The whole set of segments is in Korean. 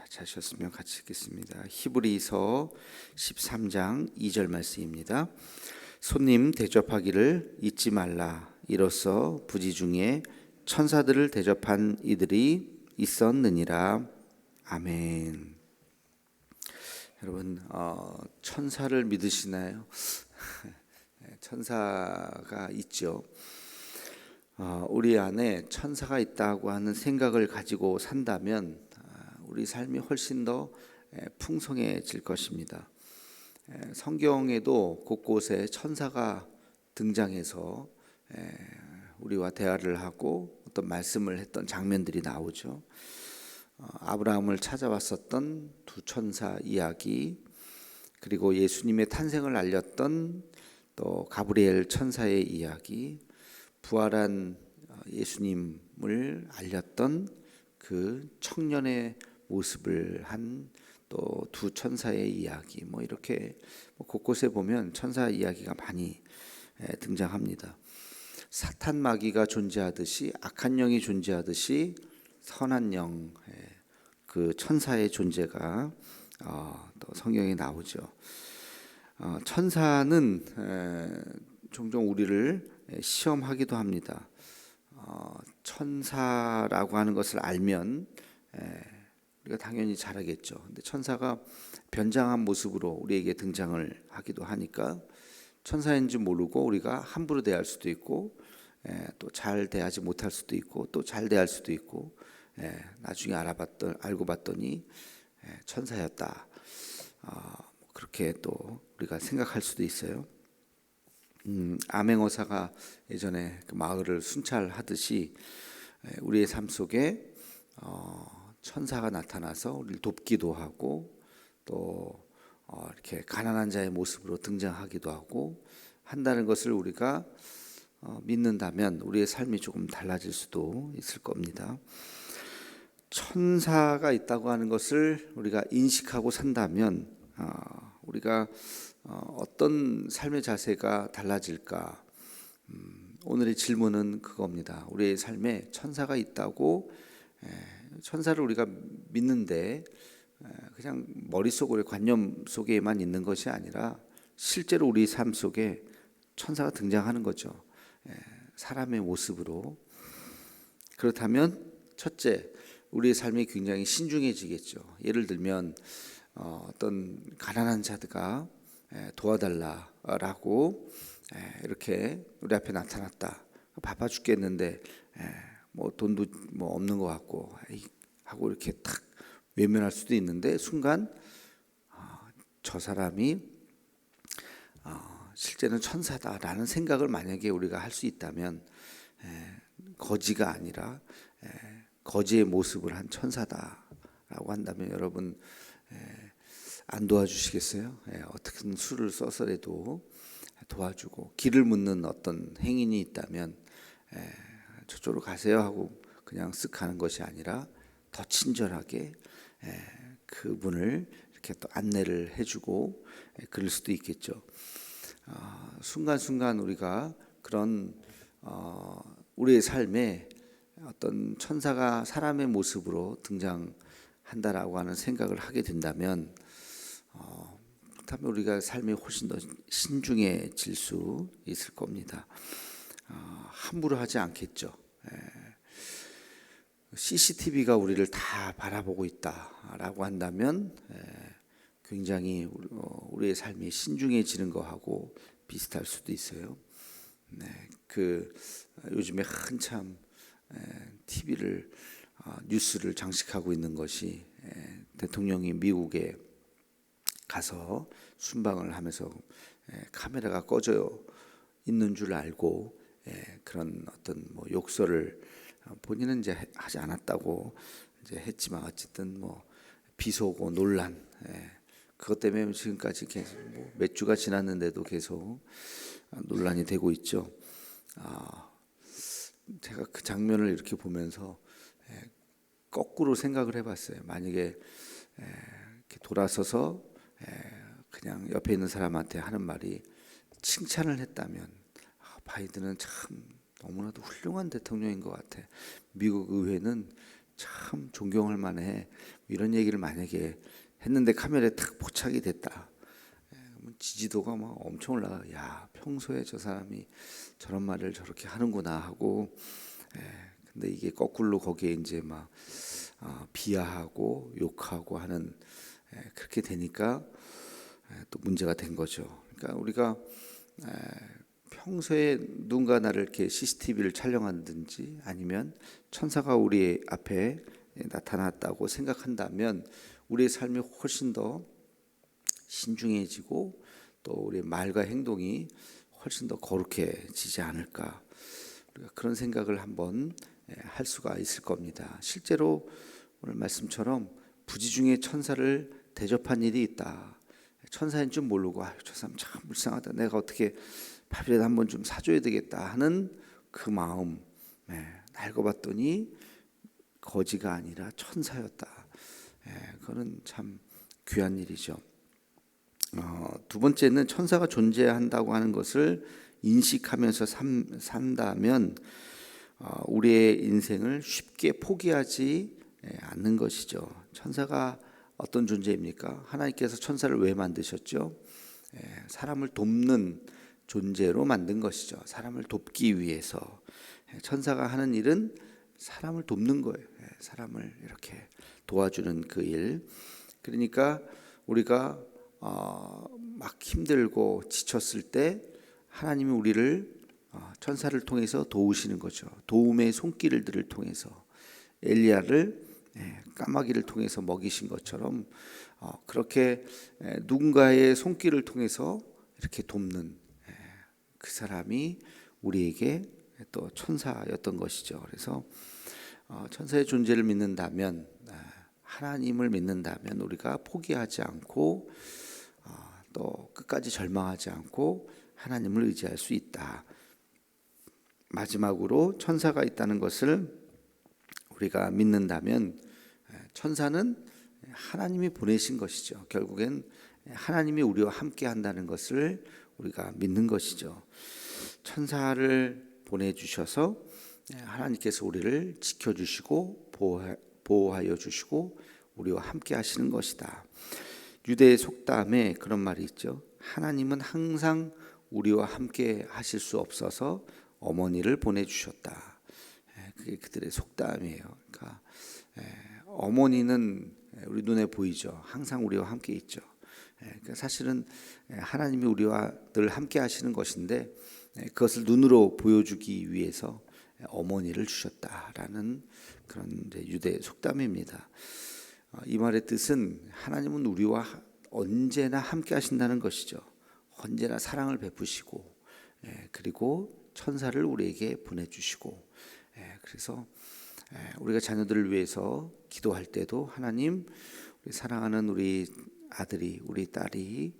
같이 하셨으면 같이 읽겠습니다. 히브리서 13장 2절 말씀입니다. 손님 대접하기를 잊지 말라. 이로써 부지 중에 천사들을 대접한 이들이 있었느니라. 아멘. 여러분, 천사를 믿으시나요? 천사가 있죠. 우리 안에 천사가 있다고 하는 생각을 가지고 산다면 우리 삶이 훨씬 더 풍성해질 것입니다. 성경에도 곳곳에 천사가 등장해서 우리와 대화를 하고 어떤 말씀을 했던 장면들이 나오죠. 아브라함을 찾아왔었던 두 천사 이야기, 그리고 예수님의 탄생을 알렸던 또 가브리엘 천사의 이야기, 부활한 예수님을 알렸던 그 청년의 모습을 한 또 두 천사의 이야기, 이렇게 곳곳에 보면 천사 이야기가 많이 등장합니다. 사탄 마귀가 존재하듯이, 악한 영이 존재하듯이 선한 영, 그 천사의 존재가 또 성경에 나오죠. 천사는 종종 우리를 시험하기도 합니다. 천사라고 하는 것을 알면 우리가 당연히 잘하겠죠. 근데 천사가 변장한 모습으로 우리에게 등장을 하기도 하니까 천사인지 모르고 우리가 함부로 대할 수도 있고, 또 잘 대하지 못할 수도 있고, 또 잘 대할 수도 있고, 나중에 알고 봤더니 천사였다. 그렇게 또 우리가 생각할 수도 있어요. 암행어사가 예전에 그 마을을 순찰하듯이 우리의 삶 속에 천사가 나타나서 우리를 돕기도 하고, 또 이렇게 가난한 자의 모습으로 등장하기도 하고 한다는 것을 우리가 믿는다면 우리의 삶이 조금 달라질 수도 있을 겁니다. 천사가 있다고 하는 것을 우리가 인식하고 산다면 우리가 어떤 삶의 자세가 달라질까? 오늘의 질문은 그겁니다. 우리의 삶에 천사가 있다고, 천사를 우리가 믿는데 그냥 머릿속으로 관념 속에만 있는 것이 아니라 실제로 우리 삶 속에 천사가 등장하는 거죠. 사람의 모습으로. 그렇다면 첫째, 우리의 삶이 굉장히 신중해지겠죠. 예를 들면 어떤 가난한 자들가 도와달라라고 이렇게 우리 앞에 나타났다. 바빠 죽겠는데 돈도 없는 것 같고 하고 이렇게 탁 외면할 수도 있는데, 순간 저 사람이 실제는 천사다라는 생각을 만약에 우리가 할 수 있다면, 거지가 아니라 거지의 모습을 한 천사다라고 한다면 여러분 안 도와주시겠어요? 어떻게든 수를 써서라도 도와주고, 길을 묻는 어떤 행인이 있다면 저쪽으로 가세요 하고 그냥 쓱 가는 것이 아니라 더 친절하게 그분을 이렇게 또 안내를 해주고 그럴 수도 있겠죠. 순간순간 우리가 그런 우리의 삶에 어떤 천사가 사람의 모습으로 등장한다라고 하는 생각을 하게 된다면, 그렇다면 우리가 삶이 훨씬 더 신중해질 수 있을 겁니다. 함부로 하지 않겠죠. CCTV가 우리를 다 바라보고 있다라고 한다면 굉장히 우리의 삶이 신중해지는 거하고 비슷할 수도 있어요. 요즘에 한참 TV를 뉴스를 장식하고 있는 것이, 대통령이 미국에 가서 순방을 하면서 카메라가 꺼져 있는 줄 알고 그런 어떤 욕설을 본인은 이제 하지 않았다고 이제 했지만, 어쨌든 비속어 논란, 그것 때문에 지금까지 계속 몇 주가 지났는데도 계속 논란이 되고 있죠. 제가 그 장면을 이렇게 보면서 거꾸로 생각을 해봤어요. 만약에 이렇게 돌아서서 그냥 옆에 있는 사람한테 하는 말이 칭찬을 했다면, 바이든은 참 너무나도 훌륭한 대통령인 것 같아. 미국 의회는 참 존경할 만해. 이런 얘기를 만약에 했는데 카메라에 탁 포착이 됐다. 지지도가 막 엄청 올라가. 야, 평소에 저 사람이 저런 말을 저렇게 하는구나 하고. 근데 이게 거꾸로 거기에 이제 막 비하하고 욕하고 하는, 그렇게 되니까 또 문제가 된 거죠. 그러니까 우리가 평소에 누군가 나를 이렇게 CCTV를 촬영한든지 아니면 천사가 우리 앞에 나타났다고 생각한다면 우리의 삶이 훨씬 더 신중해지고 또 우리의 말과 행동이 훨씬 더 거룩해지지 않을까, 우리가 그런 생각을 한번 할 수가 있을 겁니다. 실제로 오늘 말씀처럼 부지중에 천사를 대접한 일이 있다. 천사인 줄 모르고 저 사람 참 불쌍하다, 내가 어떻게 밥이라도 한번 좀 사줘야 되겠다 하는 그 마음, 알고 봤더니 거지가 아니라 천사였다. 그거는 참 귀한 일이죠. 두 번째는 천사가 존재한다고 하는 것을 인식하면서 산다면 우리의 인생을 쉽게 포기하지 않는 것이죠. 천사가 어떤 존재입니까? 하나님께서 천사를 왜 만드셨죠? 사람을 돕는 존재로 만든 것이죠. 사람을 돕기 위해서. 천사가 하는 일은 사람을 돕는 거예요. 사람을 이렇게 도와주는 그 일. 그러니까 우리가 막 힘들고 지쳤을 때 하나님이 우리를 천사를 통해서 도우시는 거죠. 도움의 손길들을 통해서 엘리야를 까마귀를 통해서 먹이신 것처럼 그렇게 누군가의 손길을 통해서 이렇게 돕는 그 사람이 우리에게 또 천사였던 것이죠. 그래서 천사의 존재를 믿는다면, 하나님을 믿는다면 우리가 포기하지 않고 또 끝까지 절망하지 않고 하나님을 의지할 수 있다. 마지막으로 천사가 있다는 것을 우리가 믿는다면 천사는 하나님이 보내신 것이죠. 결국엔 하나님이 우리와 함께 한다는 것을 우리가 믿는 것이죠. 천사를 보내주셔서 하나님께서 우리를 지켜주시고 보호하여 주시고 우리와 함께 하시는 것이다. 유대의 속담에 그런 말이 있죠. 하나님은 항상 우리와 함께 하실 수 없어서 어머니를 보내주셨다. 그게 그들의 속담이에요. 그러니까 어머니는 우리 눈에 보이죠. 항상 우리와 함께 있죠. 그러니까 사실은 하나님이 우리와 늘 함께 하시는 것인데 그것을 눈으로 보여주기 위해서 어머니를 주셨다라는 그런 유대 속담입니다. 이 말의 뜻은 하나님은 우리와 언제나 함께 하신다는 것이죠. 언제나 사랑을 베푸시고 그리고 천사를 우리에게 보내주시고, 그래서 우리가 자녀들을 위해서 기도할 때도 하나님, 우리 사랑하는 우리 아들이 우리 딸이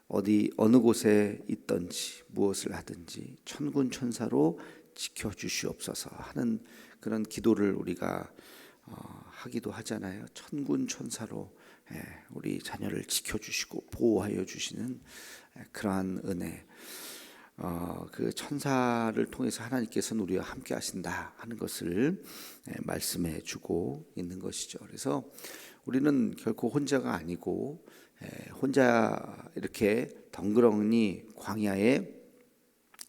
어느 곳에 있든지 무엇을 하든지 천군 천사로 지켜주시옵소서 하는 그런 기도를 우리가 하기도 하잖아요. 천군 천사로 우리 자녀를 지켜주시고 보호하여 주시는 그러한 은혜, 그 천사를 통해서 하나님께서는 우리와 함께 하신다 하는 것을 말씀해 주고 있는 것이죠. 그래서 우리는 결코 혼자가 아니고 혼자 이렇게 덩그러니 광야에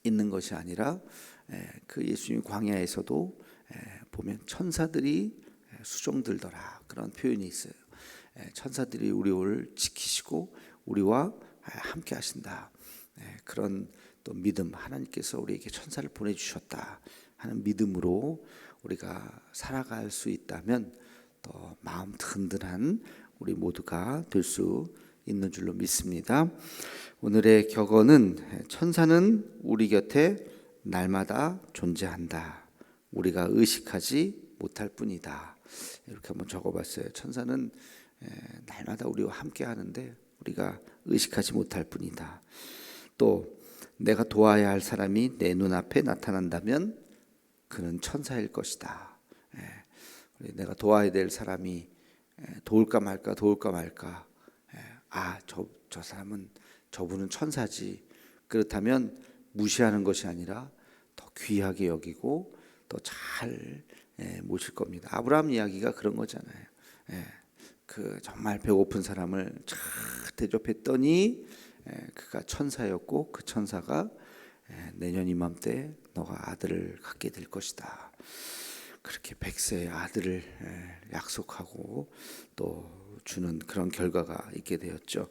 있는 것이 아니라 그 예수님 광야에서도 보면 천사들이 수종들더라 그런 표현이 있어요. 천사들이 우리를 지키시고 우리와 함께 하신다. 그런 또 믿음, 하나님께서 우리에게 천사를 보내주셨다 하는 믿음으로 우리가 살아갈 수 있다면 또 마음 든든한 우리 모두가 될 수 있는 줄로 믿습니다. 오늘의 격언은 천사는 우리 곁에 날마다 존재한다. 우리가 의식하지 못할 뿐이다. 이렇게 한번 적어봤어요. 천사는 날마다 우리와 함께 하는데 우리가 의식하지 못할 뿐이다. 또 내가 도와야 할 사람이 내 눈앞에 나타난다면 그는 천사일 것이다. 내가 도와야 될 사람이 도울까 말까 저 사람은 저분은 천사지. 그렇다면 무시하는 것이 아니라 더 귀하게 여기고 더 잘 모실 겁니다. 아브라함 이야기가 그런 거잖아요. 그 정말 배고픈 사람을 잘 대접했더니 그가 천사였고 그 천사가 내년 이맘때 너가 아들을 갖게 될 것이다. 그렇게 100세의 아들을 약속하고 또 주는 그런 결과가 있게 되었죠.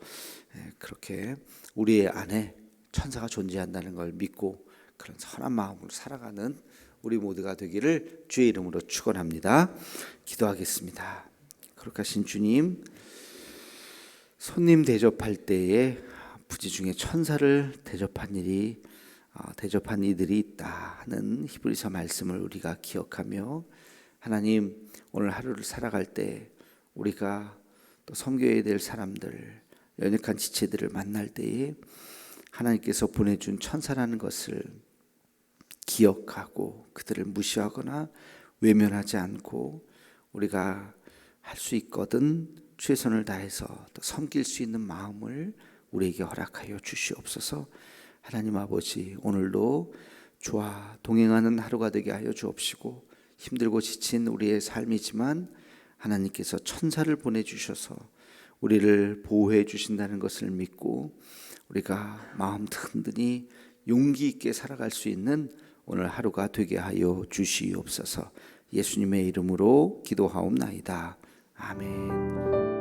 그렇게 우리의 안에 천사가 존재한다는 걸 믿고 그런 선한 마음으로 살아가는 우리 모두가 되기를 주의 이름으로 축원합니다. 기도하겠습니다. 거룩하신 주님, 손님 대접할 때에 부지 중에 천사를 대접한 이들이 있다 하는 히브리서 말씀을 우리가 기억하며 하나님, 오늘 하루를 살아갈 때 우리가 또 섬겨야 될 사람들, 연약한 지체들을 만날 때에 하나님께서 보내준 천사라는 것을 기억하고 그들을 무시하거나 외면하지 않고 우리가 할 수 있거든 최선을 다해서 또 섬길 수 있는 마음을 우리에게 허락하여 주시옵소서. 하나님 아버지, 오늘도 주와 동행하는 하루가 되게 하여 주옵시고 힘들고 지친 우리의 삶이지만 하나님께서 천사를 보내주셔서 우리를 보호해 주신다는 것을 믿고 우리가 마음 든든히 용기 있게 살아갈 수 있는 오늘 하루가 되게 하여 주시옵소서. 예수님의 이름으로 기도하옵나이다. 아멘.